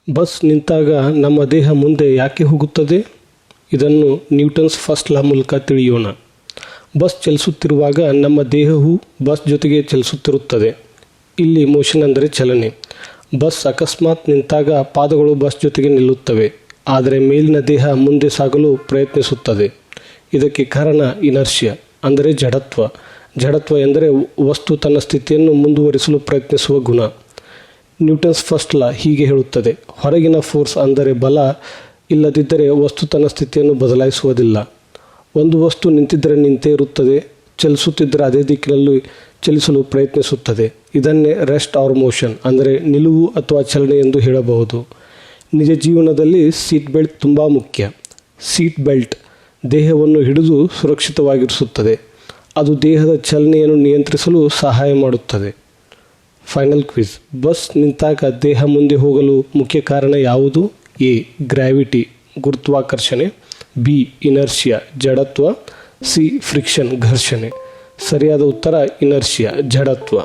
Bus ನಿಂತಾಗ ನಮ್ಮ ದೇಹ ಮುಂದೆ ಯಾಕೆ ಹೋಗುತ್ತದೆ? ಇದನ್ನು ನ್ಯೂಟನ್ಸ್ ಫಸ್ಟ್ ಲಾ ಮೂಲಕ ತಿಳಿಯೋಣ. ಬಸ್ ಚಲಿಸುತ್ತಿರುವಾಗ ನಮ್ಮ ದೇಹವು ಬಸ್ ಜೊತೆಗೆ ಚಲಿಸುತ್ತಿರುತ್ತದೆ. ಇಲ್ಲಿ ಮೋಷನ್ ಅಂದರೆ ಚಲನೆ. ಬಸ್ ಅಕಸ್ಮಾತ್ ನಿಂತಾಗ ಪಾದಗಳು ಬಸ್ ಜೊತೆಗೆ ನಿಲ್ಲುತ್ತವೆ, ಆದರೆ ಮೇಲಿನ ದೇಹ ಮುಂದೆ ಸಾಗಲು ಪ್ರಯತ್ನಿಸುತ್ತದೆ. ಇದಕ್ಕೆ ಕಾರಣ ಇನರ್ಷಿಯಾ ಅಂದರೆ ಜಡತ್ವ. ಜಡತ್ವ ಎಂದರೆ ವಸ್ತು ತನ್ನ ಸ್ಥಿತಿಯನ್ನು ಮುಂದುವರಿಸಲು ಪ್ರಯತ್ನಿಸುವ ಗುಣ. ನ್ಯೂಟನ್ಸ್ ಫಸ್ಟ್ ಲಾ ಹೀಗೆ ಹೇಳುತ್ತದೆ: ಹೊರಗಿನ ಫೋರ್ಸ್ ಅಂದರೆ ಬಲ ಇಲ್ಲದಿದ್ದರೆ ವಸ್ತು ತನ್ನ ಸ್ಥಿತಿಯನ್ನು ಬದಲಾಯಿಸುವುದಿಲ್ಲ. ಒಂದು ವಸ್ತು ನಿಂತಿದ್ದರೆ ನಿಂತೇ ಇರುತ್ತದೆ, ಚಲಿಸುತ್ತಿದ್ದರೆ ಅದೇ ದಿಕ್ಕಿನಲ್ಲಿ ಚಲಿಸಲು ಪ್ರಯತ್ನಿಸುತ್ತದೆ. ಇದನ್ನೇ ರೆಸ್ಟ್ ಆರ್ ಮೋಷನ್ ಅಂದರೆ ನಿಲುವು ಅಥವಾ ಚಲನೆ ಎಂದು ಹೇಳಬಹುದು. ನಿಜ ಜೀವನದಲ್ಲಿ ಸೀಟ್ ಬೆಲ್ಟ್ ತುಂಬ ಮುಖ್ಯ. ಸೀಟ್ ಬೆಲ್ಟ್ ದೇಹವನ್ನು ಹಿಡಿದು ಸುರಕ್ಷಿತವಾಗಿರಿಸುತ್ತದೆ. ಅದು ದೇಹದ ಚಲನೆಯನ್ನು ನಿಯಂತ್ರಿಸಲು ಸಹಾಯ ಮಾಡುತ್ತದೆ. ಫೈನಲ್ ಕ್ವಿಜ್: ಬಸ್ ನಿಂತಾಗ ದೇಹ ಮುಂದೆ ಹೋಗಲು ಮುಖ್ಯ ಕಾರಣ ಯಾವುದು? ಎ. ಗ್ರಾವಿಟಿ ಗುರುತ್ವಾಕರ್ಷಣೆ, ಬಿ. ಇನರ್ಷಿಯಾ ಜಡತ್ವ, ಸಿ. ಫ್ರಿಕ್ಷನ್ ಘರ್ಷಣೆ. ಸರಿಯಾದ ಉತ್ತರ ಇನರ್ಷಿಯಾ ಜಡತ್ವ.